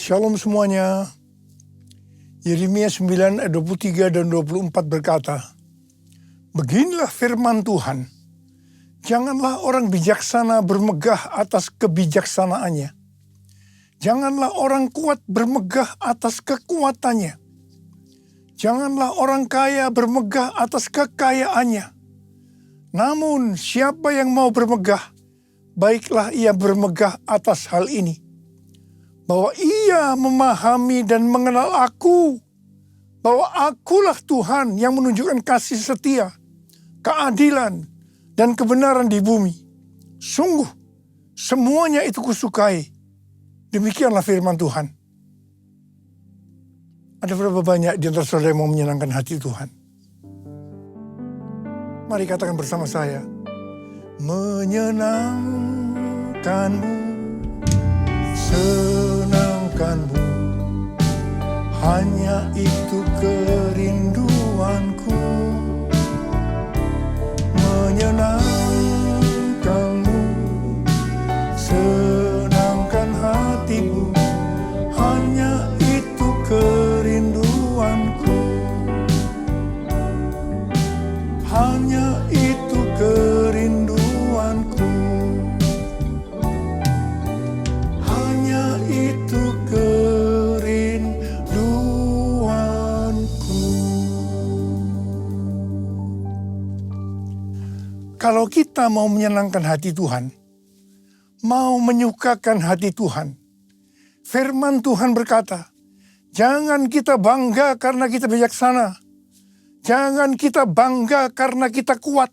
Shalom semuanya. Yeremia 9 ayat 23 dan 24 berkata, "Beginilah firman Tuhan, janganlah orang bijaksana bermegah atas kebijaksanaannya. Janganlah orang kuat bermegah atas kekuatannya. Janganlah orang kaya bermegah atas kekayaannya. Namun siapa yang mau bermegah, baiklah ia bermegah atas hal ini, bahwa ia memahami dan mengenal aku, bahwa akulah Tuhan yang menunjukkan kasih setia, keadilan, dan kebenaran di bumi. Sungguh, semuanya itu kusukai." Demikianlah firman Tuhan. Ada berapa banyak di antara saudara yang mau menyenangkan hati Tuhan? Mari katakan bersama saya, menyenangkanmu, senangkanmu, hanya itu kerinduanku. Menyenangkanmu, senangkan hatimu, hanya itu kerinduanku. Hanya itu kerinduanku. Hanya itu kerinduanku. Kalau kita mau menyenangkan hati Tuhan, mau menyukakan hati Tuhan, firman Tuhan berkata, jangan kita bangga karena kita bijaksana. Jangan kita bangga karena kita kuat.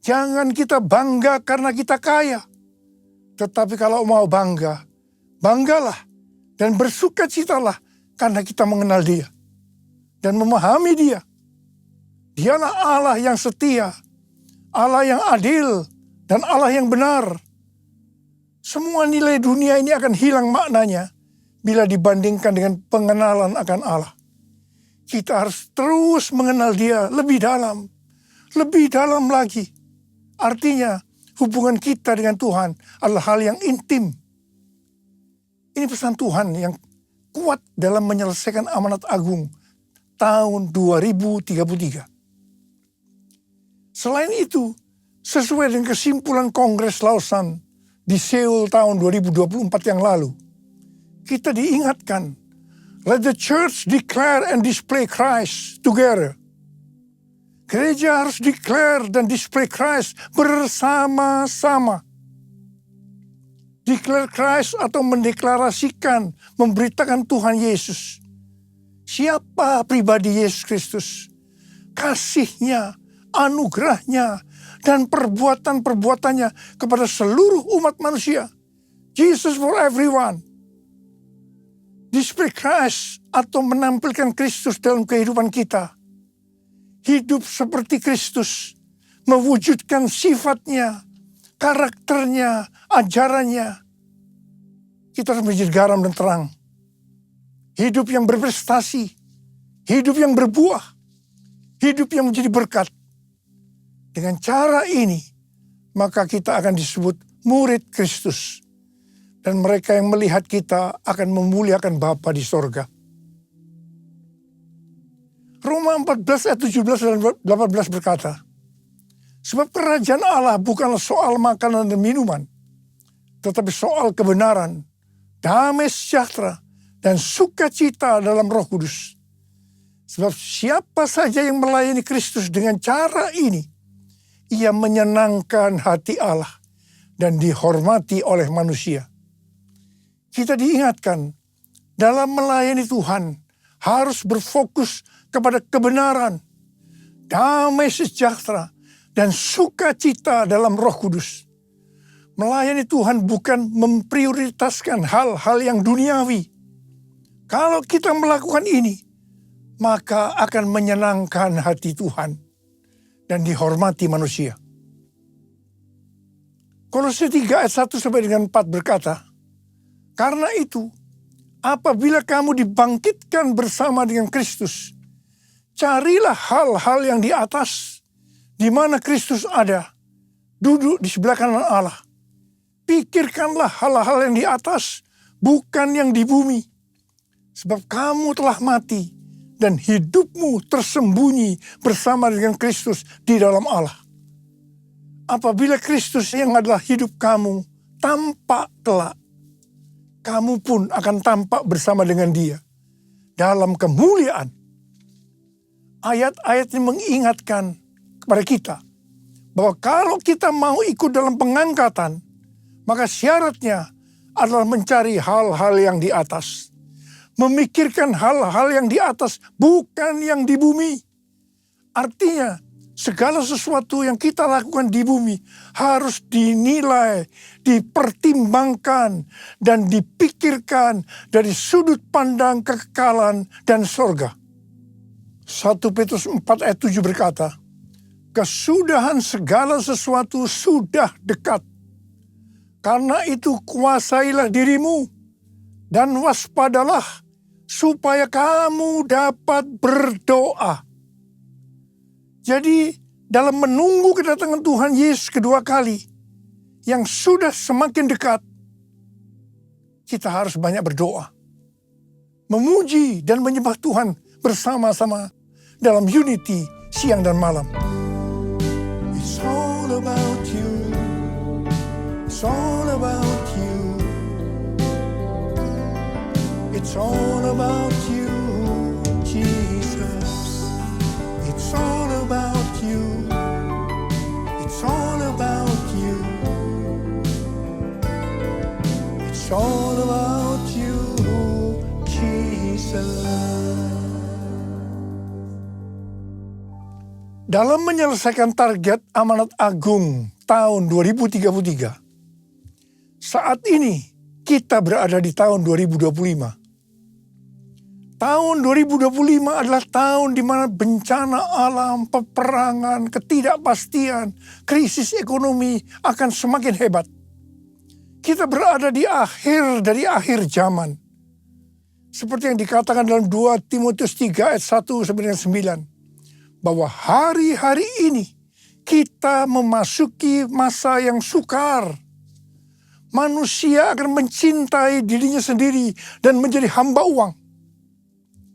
Jangan kita bangga karena kita kaya. Tetapi kalau mau bangga, banggalah dan bersukacitalah karena kita mengenal Dia dan memahami Dia. Dialah Allah yang setia, Allah yang adil, dan Allah yang benar. Semua nilai dunia ini akan hilang maknanya bila dibandingkan dengan pengenalan akan Allah. Kita harus terus mengenal Dia lebih dalam lagi. Artinya hubungan kita dengan Tuhan adalah hal yang intim. Ini pesan Tuhan yang kuat dalam menyelesaikan amanat agung tahun 2033. Selain itu, sesuai dengan kesimpulan Kongres Lausanne di Seoul tahun 2024 yang lalu, kita diingatkan, let the church declare and display Christ together. Gereja harus declare dan display Christ bersama-sama. Declare Christ atau mendeklarasikan, memberitakan Tuhan Yesus. Siapa pribadi Yesus Kristus? Kasih-Nya, anugerah-Nya, dan perbuatan-perbuatannya kepada seluruh umat manusia. Jesus for everyone. Display Christ atau menampilkan Kristus dalam kehidupan kita. Hidup seperti Kristus, mewujudkan sifatnya, karakternya, ajarannya. Kita harus menjadi garam dan terang. Hidup yang berprestasi, hidup yang berbuah, hidup yang menjadi berkat. Dengan cara ini, maka kita akan disebut murid Kristus. Dan mereka yang melihat kita akan memuliakan Bapa di sorga. Roma 14 ayat 17 dan 18 berkata, sebab kerajaan Allah bukanlah soal makanan dan minuman, tetapi soal kebenaran, damai sejahtera, dan sukacita dalam Roh Kudus. Sebab siapa saja yang melayani Kristus dengan cara ini, ia menyenangkan hati Allah dan dihormati oleh manusia. Kita diingatkan, dalam melayani Tuhan harus berfokus kepada kebenaran, damai sejahtera, dan sukacita dalam Roh Kudus. Melayani Tuhan bukan memprioritaskan hal-hal yang duniawi. Kalau kita melakukan ini, maka akan menyenangkan hati Tuhan dan dihormati manusia. Kolose 3 ayat 1 sampai dengan 4 berkata, karena itu, apabila kamu dibangkitkan bersama dengan Kristus, carilah hal-hal yang di atas, di mana Kristus ada, duduk di sebelah kanan Allah. Pikirkanlah hal-hal yang di atas, bukan yang di bumi. Sebab kamu telah mati dan hidupmu tersembunyi bersama dengan Kristus di dalam Allah. Apabila Kristus yang adalah hidup kamu tampak kelak, kamu pun akan tampak bersama dengan Dia dalam kemuliaan. Ayat-ayat ini mengingatkan kepada kita bahwa kalau kita mau ikut dalam pengangkatan, maka syaratnya adalah mencari hal-hal yang di atas. Memikirkan hal-hal yang di atas, bukan yang di bumi. Artinya, segala sesuatu yang kita lakukan di bumi harus dinilai, dipertimbangkan, dan dipikirkan dari sudut pandang kekekalan dan sorga. 1 Petrus 4 ayat 7 berkata, kesudahan segala sesuatu sudah dekat. Karena itu kuasailah dirimu dan waspadalah supaya kamu dapat berdoa. Jadi dalam menunggu kedatangan Tuhan Yesus kedua kali yang sudah semakin dekat, kita harus banyak berdoa. Memuji dan menyembah Tuhan bersama-sama dalam unity siang dan malam. It's all about you. It's all about you. It's all about you, Jesus. It's all about you. It's all about you. It's all about you, Jesus. Dalam menyelesaikan target amanat agung tahun 2033, saat ini kita berada di tahun 2025. Tahun 2025 adalah tahun di mana bencana alam, peperangan, ketidakpastian, krisis ekonomi akan semakin hebat. Kita berada di akhir dari akhir zaman. Seperti yang dikatakan dalam 2 Timotius 3 ayat 1 sampai dengan 9. Bahwa hari-hari ini kita memasuki masa yang sukar. Manusia akan mencintai dirinya sendiri dan menjadi hamba uang.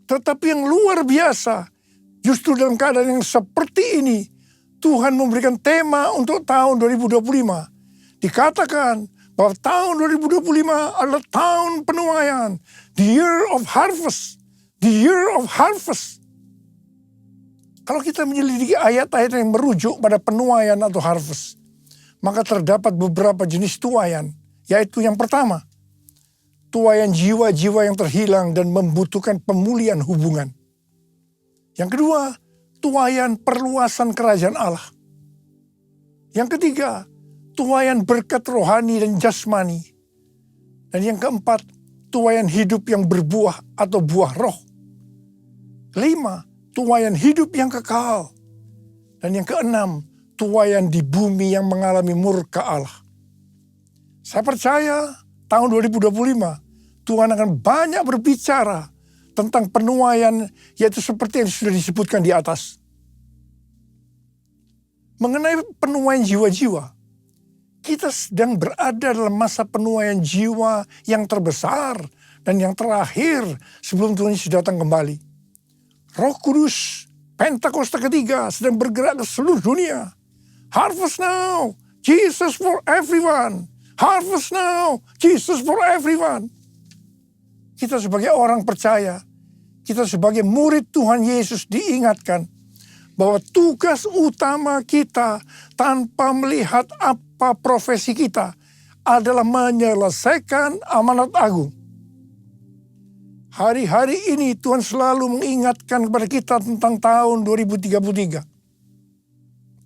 Tetapi yang luar biasa, justru dalam keadaan yang seperti ini, Tuhan memberikan tema untuk tahun 2025. Dikatakan bahwa tahun 2025 adalah tahun penuaian. The year of harvest. The year of harvest. Kalau kita menyelidiki ayat-ayat yang merujuk pada penuaian atau harvest, maka terdapat beberapa jenis tuaian, yaitu yang pertama, tuaian jiwa-jiwa yang terhilang dan membutuhkan pemulihan hubungan. Yang kedua, tuaian perluasan kerajaan Allah. Yang ketiga, tuaian berkat rohani dan jasmani. Dan yang keempat, tuaian hidup yang berbuah atau buah roh. Kelima, tuaian hidup yang kekal. Dan yang keenam, tuaian di bumi yang mengalami murka Allah. Saya percaya tahun 2025 Tuhan akan banyak berbicara tentang penuaian, yaitu seperti yang sudah disebutkan di atas. Mengenai penuaian jiwa-jiwa, kita sedang berada dalam masa penuaian jiwa yang terbesar dan yang terakhir sebelum Tuhan Yesus datang kembali. Roh Kudus, Pentakosta ketiga sedang bergerak ke seluruh dunia. Harvest now, Jesus for everyone. Harvest now, Jesus for everyone. Kita sebagai orang percaya, kita sebagai murid Tuhan Yesus diingatkan bahwa tugas utama kita tanpa melihat apa profesi kita adalah menyelesaikan amanat agung. Hari-hari ini Tuhan selalu mengingatkan kepada kita tentang tahun 2033.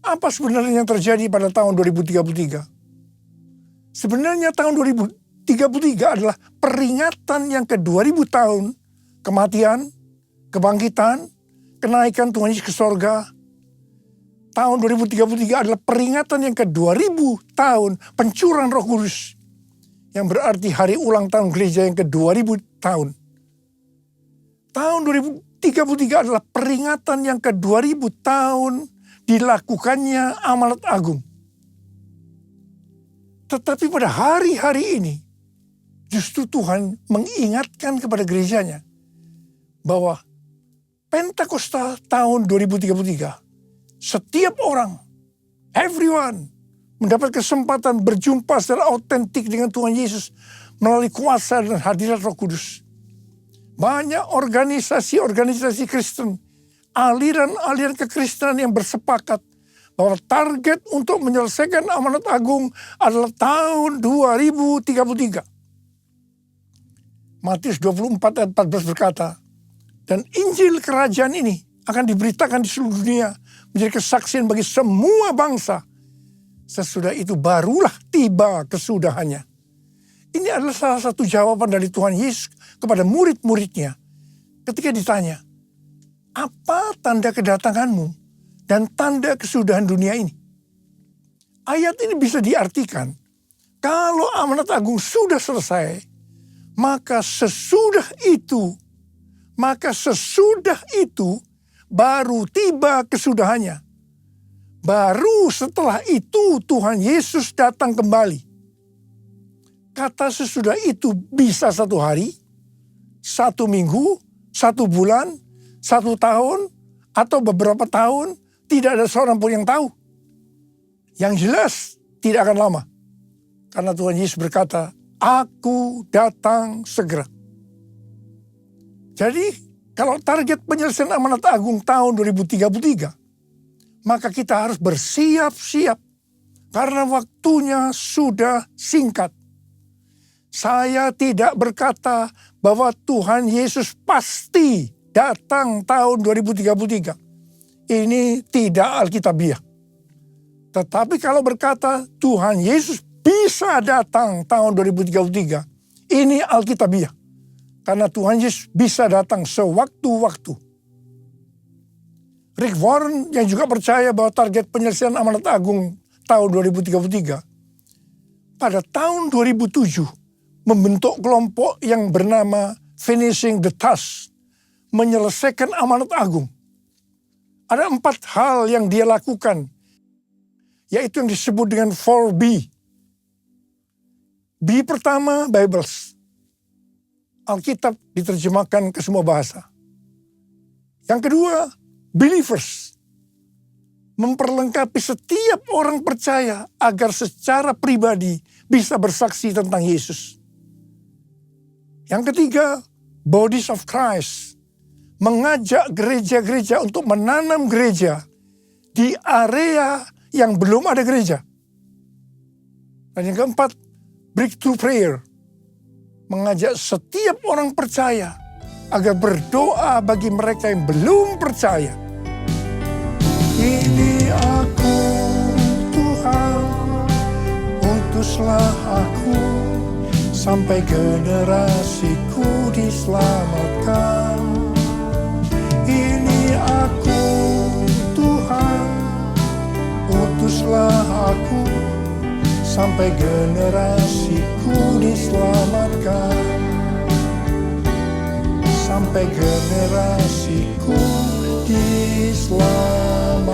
Apa sebenarnya yang terjadi pada tahun 2033? Sebenarnya tahun 2033 adalah peringatan yang ke-2000 tahun kematian, kebangkitan, kenaikan Tuhan Yesus ke sorga. Tahun 2033 adalah peringatan yang ke-2000 tahun pencurahan Roh Kudus. Yang berarti hari ulang tahun gereja yang ke-2000 tahun. Tahun 2033 adalah peringatan yang ke-2000 tahun dilakukannya amanat agung. Tetapi pada hari-hari ini, justru Tuhan mengingatkan kepada gerejanya bahwa Pentakosta tahun 2033, setiap orang, everyone, mendapat kesempatan berjumpa secara autentik dengan Tuhan Yesus melalui kuasa dan hadirat Roh Kudus. Banyak organisasi-organisasi Kristen, aliran-aliran kekristenan yang bersepakat bahwa target untuk menyelesaikan amanat agung adalah tahun 2033. Matius 24 ayat 14 berkata, dan Injil kerajaan ini akan diberitakan di seluruh dunia menjadi kesaksian bagi semua bangsa. Sesudah itu barulah tiba kesudahannya. Ini adalah salah satu jawaban dari Tuhan Yesus kepada murid-muridnya ketika ditanya, apa tanda kedatanganmu dan tanda kesudahan dunia ini? Ayat ini bisa diartikan, kalau amanat agung sudah selesai, maka sesudah itu baru tiba kesudahannya. Baru setelah itu Tuhan Yesus datang kembali. Kata sesudah itu bisa 1 hari, 1 minggu, 1 bulan, 1 tahun, atau beberapa tahun, tidak ada seorang pun yang tahu. Yang jelas tidak akan lama. Karena Tuhan Yesus berkata, Aku datang segera. Jadi kalau target penyelesaian amanat agung tahun 2033, maka kita harus bersiap-siap karena waktunya sudah singkat. Saya tidak berkata bahwa Tuhan Yesus pasti datang tahun 2033. Ini tidak alkitabiah. Tetapi kalau berkata Tuhan Yesus bisa datang tahun 2033, ini alkitabiah. Karena Tuhan Yesus bisa datang sewaktu-waktu. Rick Warren yang juga percaya bahwa target penyelesaian amanat agung tahun 2033, pada tahun 2007 membentuk kelompok yang bernama Finishing the Task, menyelesaikan amanat agung. Ada 4 hal yang dia lakukan, yaitu yang disebut dengan 4B. B pertama, Bibles. Alkitab diterjemahkan ke semua bahasa. Yang kedua, believers. Memperlengkapi setiap orang percaya agar secara pribadi bisa bersaksi tentang Yesus. Yang ketiga, bodies of Christ. Mengajak gereja-gereja untuk menanam gereja di area yang belum ada gereja. Dan yang keempat, breakthrough prayer. Mengajak setiap orang percaya agar berdoa bagi mereka yang belum percaya. Ini aku, Tuhan, utuslah aku, sampai generasiku diselamatkan. Ini aku, Tuhan, utuslah aku, sampai generasiku diselamatkan. Sampai generasiku diselamatkan.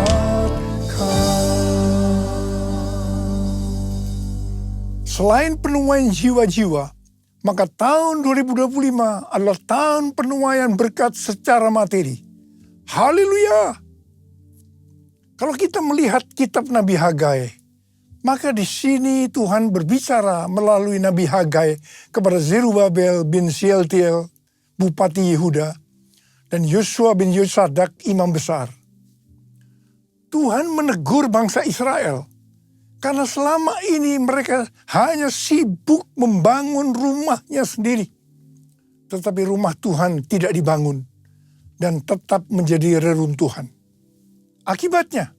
Selain penuaian jiwa-jiwa, maka tahun 2025 adalah tahun penuaian berkat secara materi. Haleluya! Kalau kita melihat kitab Nabi Hagai, maka di sini Tuhan berbicara melalui Nabi Hagai kepada Zerubabel bin Shealtiel, Bupati Yehuda, dan Yosua bin Yosadak, Imam Besar. Tuhan menegur bangsa Israel, karena selama ini mereka hanya sibuk membangun rumahnya sendiri. Tetapi rumah Tuhan tidak dibangun, dan tetap menjadi reruntuhan. Akibatnya,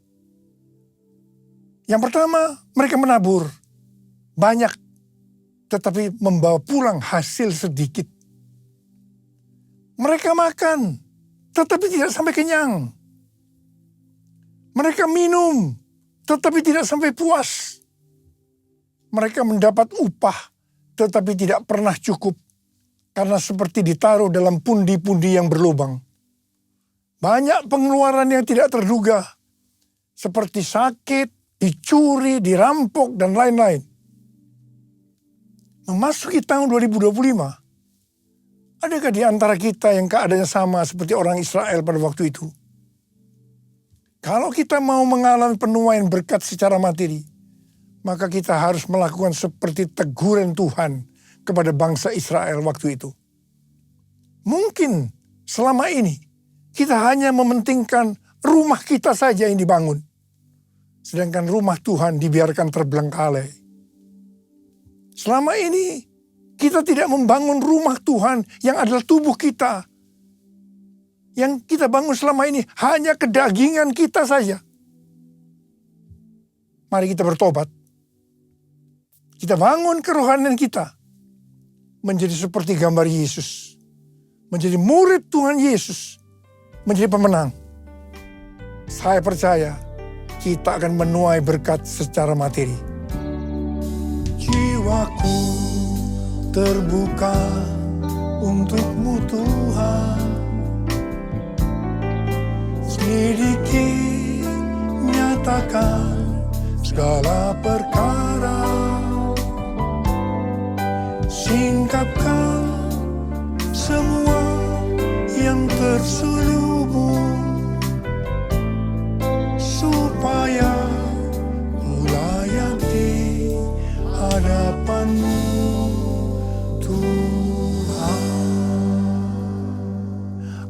yang pertama, mereka menabur banyak, tetapi membawa pulang hasil sedikit. Mereka makan, tetapi tidak sampai kenyang. Mereka minum, tetapi tidak sampai puas. Mereka mendapat upah, tetapi tidak pernah cukup, karena seperti ditaruh dalam pundi-pundi yang berlubang. Banyak pengeluaran yang tidak terduga, seperti sakit, dicuri, dirampok, dan lain-lain. Memasuki tahun 2025, adakah di antara kita yang keadaannya sama seperti orang Israel pada waktu itu? Kalau kita mau mengalami penuaian berkat secara materi, maka kita harus melakukan seperti teguran Tuhan kepada bangsa Israel waktu itu. Mungkin selama ini kita hanya mementingkan rumah kita saja yang dibangun, sedangkan rumah Tuhan dibiarkan terbengkalai. Selama ini kita tidak membangun rumah Tuhan yang adalah tubuh kita. Yang kita bangun selama ini hanya kedagingan kita saja. Mari kita bertobat. Kita bangun kerohanian kita menjadi seperti gambar Yesus. Menjadi murid Tuhan Yesus. Menjadi pemenang. Saya percaya kita akan menuai berkat secara materi. Jiwaku terbuka untuk-Mu Tuhan. Selidiki, nyatakan segala perkara. Singkapkan semua yang terselubung, supaya ku layak di hadapan-Mu Tuhan.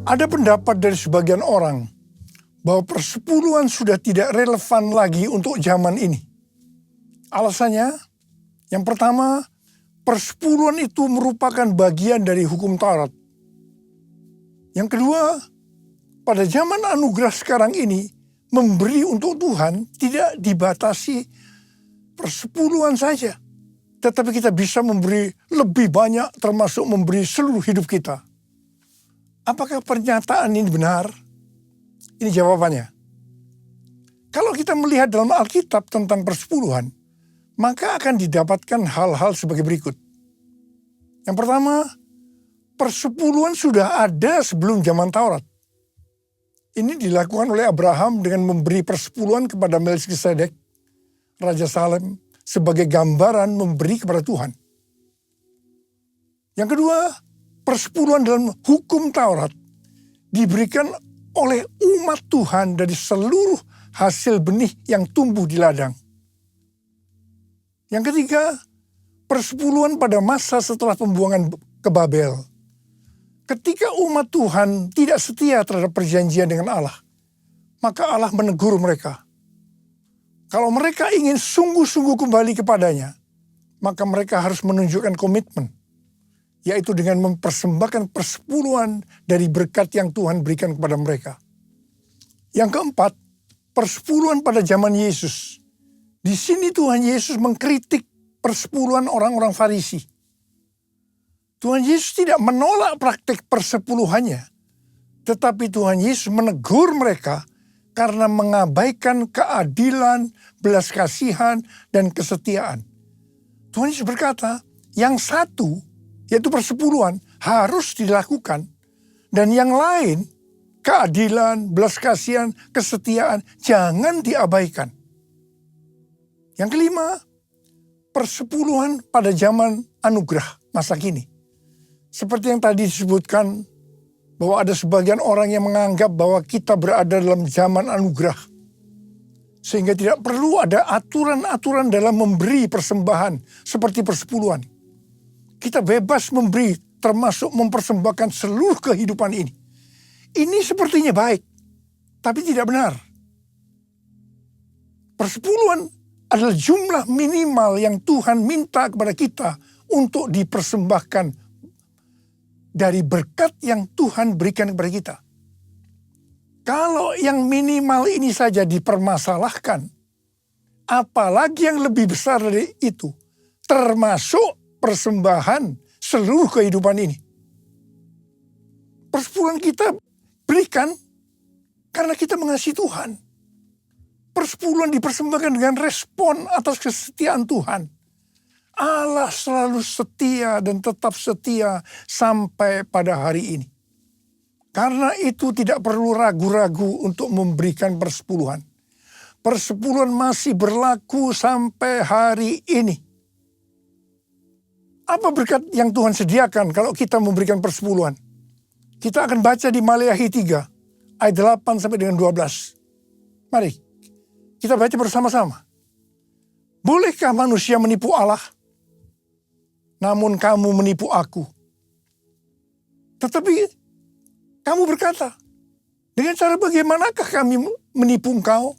Ada pendapat dari sebagian orang bahwa persepuluhan sudah tidak relevan lagi untuk zaman ini. Alasannya, yang pertama, persepuluhan itu merupakan bagian dari hukum Taurat. Yang kedua, pada zaman anugerah sekarang ini, memberi untuk Tuhan tidak dibatasi persepuluhan saja. Tetapi kita bisa memberi lebih banyak, termasuk memberi seluruh hidup kita. Apakah pernyataan ini benar? Ini jawabannya. Kalau kita melihat dalam Alkitab tentang persepuluhan, maka akan didapatkan hal-hal sebagai berikut. Yang pertama, persepuluhan sudah ada sebelum zaman Taurat. Ini dilakukan oleh Abraham dengan memberi persepuluhan kepada Melkisedek, Raja Salem, sebagai gambaran memberi kepada Tuhan. Yang kedua, persepuluhan dalam hukum Taurat diberikan oleh umat Tuhan dari seluruh hasil benih yang tumbuh di ladang. Yang ketiga, persepuluhan pada masa setelah pembuangan ke Babel. Ketika umat Tuhan tidak setia terhadap perjanjian dengan Allah, maka Allah menegur mereka. Kalau mereka ingin sungguh-sungguh kembali kepadanya, maka mereka harus menunjukkan komitmen, yaitu dengan mempersembahkan persepuluhan dari berkat yang Tuhan berikan kepada mereka. Yang keempat, persepuluhan pada zaman Yesus. Di sini Tuhan Yesus mengkritik persepuluhan orang-orang Farisi. Tuhan Yesus tidak menolak praktik persepuluhannya, tetapi Tuhan Yesus menegur mereka karena mengabaikan keadilan, belas kasihan, dan kesetiaan. Tuhan Yesus berkata, yang satu, yaitu persepuluhan, harus dilakukan, dan yang lain, keadilan, belas kasihan, kesetiaan, jangan diabaikan. Yang kelima, persepuluhan pada zaman anugerah masa kini. Seperti yang tadi disebutkan, bahwa ada sebagian orang yang menganggap bahwa kita berada dalam zaman anugerah. Sehingga tidak perlu ada aturan-aturan dalam memberi persembahan seperti persepuluhan. Kita bebas memberi, termasuk mempersembahkan seluruh kehidupan ini. Ini sepertinya baik, tapi tidak benar. Persepuluhan adalah jumlah minimal yang Tuhan minta kepada kita untuk dipersembahkan dari berkat yang Tuhan berikan kepada kita. Kalau yang minimal ini saja dipermasalahkan, apalagi yang lebih besar dari itu, termasuk persembahan seluruh kehidupan ini. Persepuluhan kita berikan karena kita mengasihi Tuhan. Persepuluhan dipersembahkan dengan respon atas kesetiaan Tuhan. Allah selalu setia dan tetap setia sampai pada hari ini. Karena itu tidak perlu ragu-ragu untuk memberikan persepuluhan. Persepuluhan masih berlaku sampai hari ini. Apa berkat yang Tuhan sediakan kalau kita memberikan persepuluhan? Kita akan baca di Maleakhi 3 ayat 8 sampai dengan 12. Mari kita baca bersama-sama. Bolehkah manusia menipu Allah? Namun kamu menipu aku. Tetapi kamu berkata, dengan cara bagaimanakah kami menipu engkau?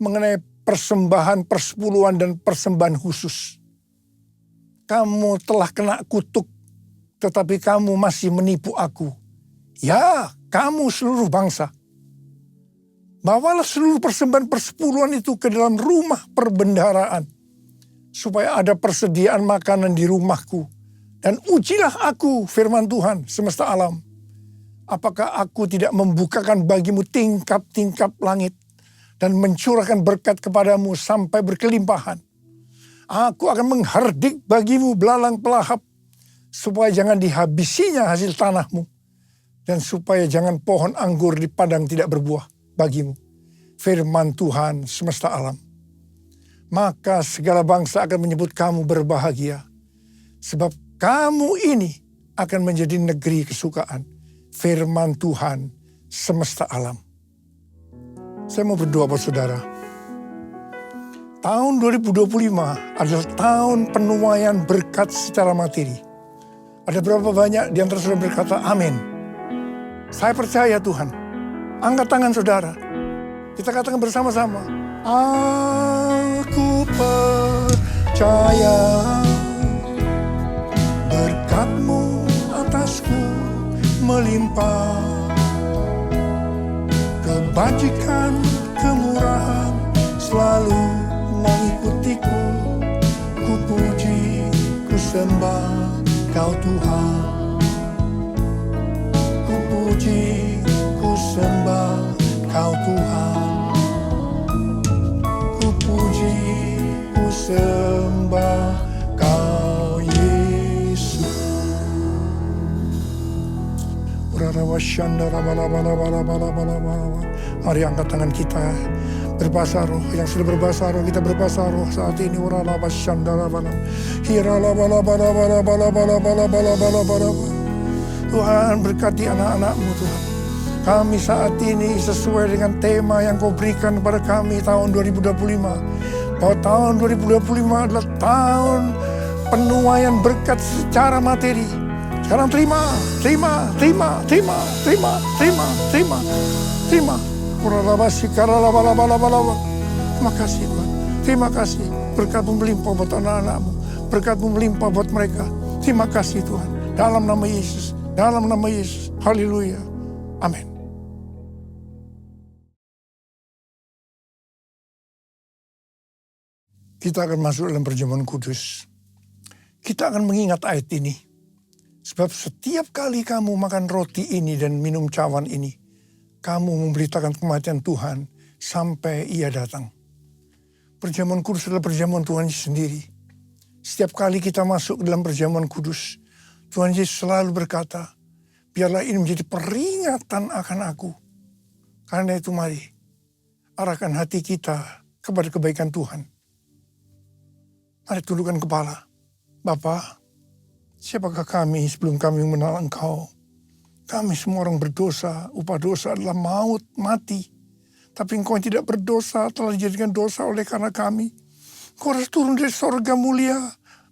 Mengenai persembahan, persepuluhan, dan persembahan khusus. Kamu telah kena kutuk, tetapi kamu masih menipu aku. Ya, kamu seluruh bangsa. Bawalah seluruh persembahan persepuluhan itu ke dalam rumah perbendaharaan, supaya ada persediaan makanan di rumahku. Dan ujilah aku, firman Tuhan semesta alam. Apakah aku tidak membukakan bagimu tingkap-tingkap langit dan mencurahkan berkat kepadamu sampai berkelimpahan. Aku akan menghardik bagimu belalang pelahap, supaya jangan dihabisinya hasil tanahmu, dan supaya jangan pohon anggur di padang tidak berbuah bagimu. Firman Tuhan semesta alam. Maka segala bangsa akan menyebut kamu berbahagia, sebab kamu ini akan menjadi negeri kesukaan. Firman Tuhan semesta alam. Saya mau berdoa buat saudara. Tahun 2025 adalah tahun penuaian berkat secara materi. Ada berapa banyak di antara saudara berkata amin? Saya percaya Tuhan. Angkat tangan saudara. Kita katakan bersama-sama. Aku percaya berkat-Mu atasku melimpah. Kebajikan, kemurahan selalu mengikutiku. Ku puji, ku sembah Kau Tuhan. Ku puji, ku sembah Kau Tuhan. Ku puji, ku sembah Kau Yesus. Mari angkat tangan kita. Berbahasa roh, yang sudah berbahasa roh, kita berbahasa roh saat ini. Tuhan berkati anak-anak-Mu Tuhan. Kami saat ini sesuai dengan tema yang Kau berikan kepada kami tahun 2025. Bahwa tahun 2025 adalah tahun penuaian berkat secara materi. Sekarang terima. Terima kasih Tuhan. Terima kasih. Berkat-Mu melimpah buat anak-anak-Mu. Berkat-Mu melimpah buat mereka. Terima kasih Tuhan. Dalam nama Yesus. Dalam nama Yesus. Haleluya. Amin. Kita akan masuk dalam perjamuan kudus. Kita akan mengingat ayat ini. Sebab setiap kali kamu makan roti ini dan minum cawan ini, kamu memberitakan kematian Tuhan sampai Ia datang. Perjamuan kudus adalah perjamuan Tuhan Yesus sendiri. Setiap kali kita masuk ke dalam perjamuan kudus, Tuhan Yesus selalu berkata, biarlah ini menjadi peringatan akan aku. Karena itu mari, arahkan hati kita kepada kebaikan Tuhan. Mari tundukkan kepala. Bapa, siapakah kami sebelum kami mengenal Engkau? Kami semua orang berdosa, upah dosa adalah maut, mati. Tapi Engkau yang tidak berdosa telah dijadikan dosa oleh karena kami. Engkau harus turun dari sorga mulia,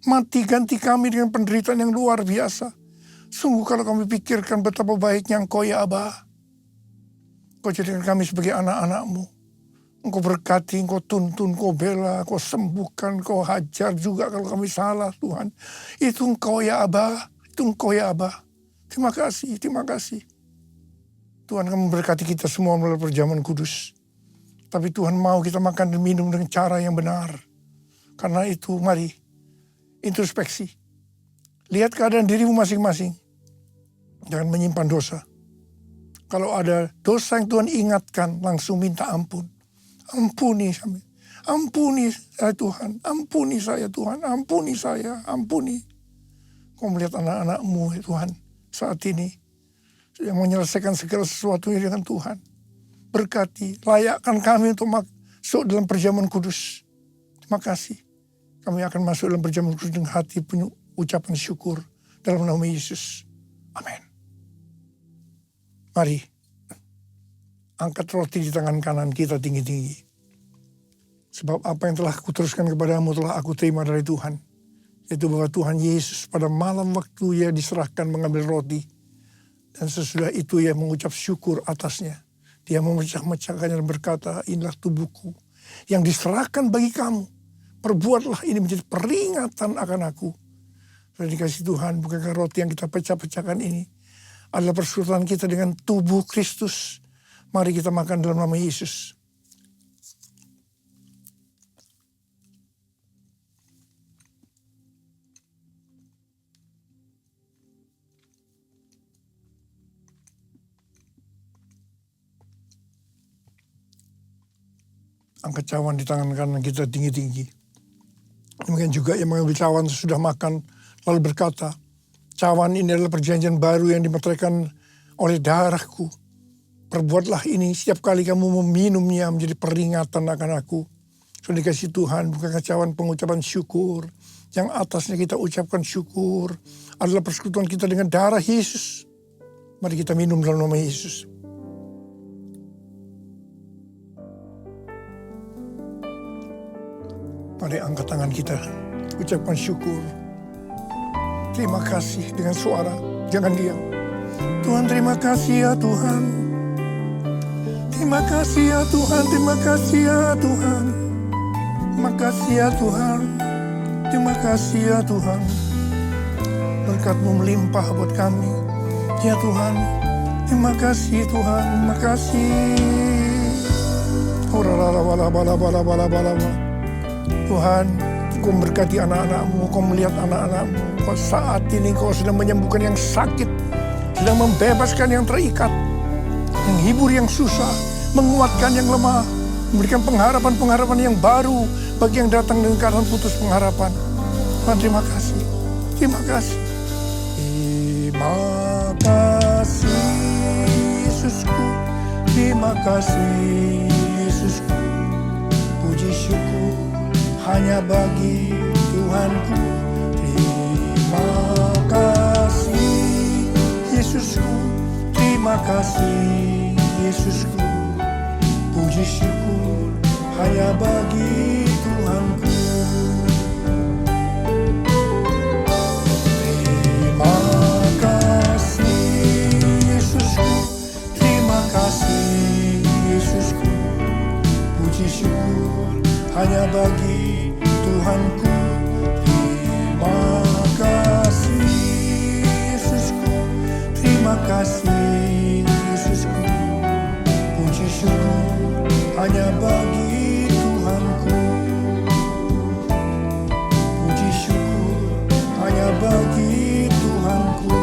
mati ganti kami dengan penderitaan yang luar biasa. Sungguh kalau kami pikirkan betapa baiknya Engkau ya Aba. Engkau jadikan kami sebagai anak-anak-Mu. Engkau berkati, Engkau tuntun, Engkau bela, Engkau sembuhkan, Engkau hajar juga kalau kami salah Tuhan. Itu Engkau ya Aba, itu Engkau ya Aba. Terima kasih, terima kasih. Tuhan akan memberkati kita semua melalui perjamuan kudus. Tapi Tuhan mau kita makan dan minum dengan cara yang benar. Karena itu mari introspeksi. Lihat keadaan dirimu masing-masing. Jangan menyimpan dosa. Kalau ada dosa yang Tuhan ingatkan, langsung minta ampun. Ampuni kami. Ampuni saya Tuhan. Ampuni saya Tuhan. Ampuni saya. Ampuni. Kau melihat anak-anak-Mu Tuhan saat ini yang menyelesaikan segala sesuatu dengan Tuhan. Berkati, layakkan kami untuk masuk dalam perjamuan kudus. Terima kasih. Kami akan masuk dalam perjamuan kudus dengan hati penuh ucapan syukur dalam nama Yesus. Amin. Mari, angkat roti di tangan kanan kita tinggi-tinggi. Sebab apa yang telah kuteruskan kepadamu telah aku terima dari Tuhan. Yaitu bahwa Tuhan Yesus pada malam waktu ia diserahkan mengambil roti. Dan sesudah itu ia mengucap syukur atasnya. Dia memecah-mecahkannya dan berkata, inilah tubuhku yang diserahkan bagi kamu. Perbuatlah ini menjadi peringatan akan aku. Sudah dikasih Tuhan, bukankah roti yang kita pecah-pecahkan ini adalah persekutuan kita dengan tubuh Kristus. Mari kita makan dalam nama Yesus. Angkat cawan di tangan kanan kita tinggi-tinggi. Demikian juga yang mengambil cawan sesudah makan lalu berkata, cawan ini adalah perjanjian baru yang dimeteraikan oleh darahku. Perbuatlah ini setiap kali kamu meminumnya menjadi peringatan akan aku. Sudah dikasih Tuhan, bukankah cawan pengucapan syukur. Yang atasnya kita ucapkan syukur adalah persekutuan kita dengan darah Yesus. Mari kita minum dalam nama Yesus. Mari angkat tangan kita, ucapkan syukur. Terima kasih dengan suara, jangan diam. Tuhan terima kasih ya Tuhan. Terima kasih ya Tuhan, terima kasih ya Tuhan. Terima kasih ya Tuhan, terima kasih ya Tuhan. Berkat-Mu melimpah buat kami. Ya Tuhan, terima kasih Tuhan, terima kasih. Tuhan, Kau memberkati anak-anak-Mu, Kau melihat anak-anak-Mu. Kau saat ini Kau sedang menyembuhkan yang sakit, sedang membebaskan yang terikat, menghibur yang susah, menguatkan yang lemah, memberikan pengharapan-pengharapan yang baru bagi yang datang dengan keadaan putus pengharapan. Tuhan terima kasih, terima kasih. Terima kasih Yesusku, terima kasih Yesusku, puji syukur hanya bagi Tuhanku. Terima kasih Yesusku, terima kasih Yesusku, puji syukur hanya bagi Tuhanku. Terima kasih Yesusku, terima kasih Yesusku, puji syukur hanya bagi Tuhanku. Terima kasih Yesusku, terima kasih Yesusku, puji syukur hanya bagi Tuhanku. Puji syukur hanya bagi Tuhanku.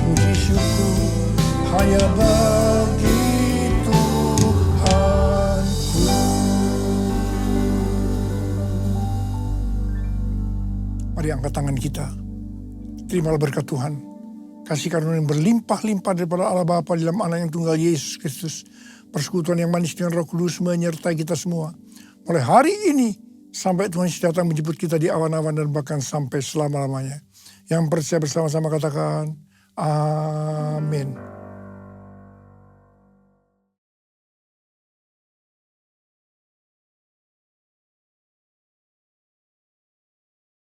Puji syukur hanya bagi Mari angkat tangan kita. Terimalah berkat Tuhan. Kasih karunia yang berlimpah-limpah daripada Allah Bapa dalam Anak yang tunggal Yesus Kristus. Persekutuan yang manis dengan Roh Kudus menyertai kita semua. Mulai hari ini sampai Tuhan Yesus datang menjemput kita di awan-awan dan bahkan sampai selama-lamanya. Yang percaya bersama-sama katakan amin.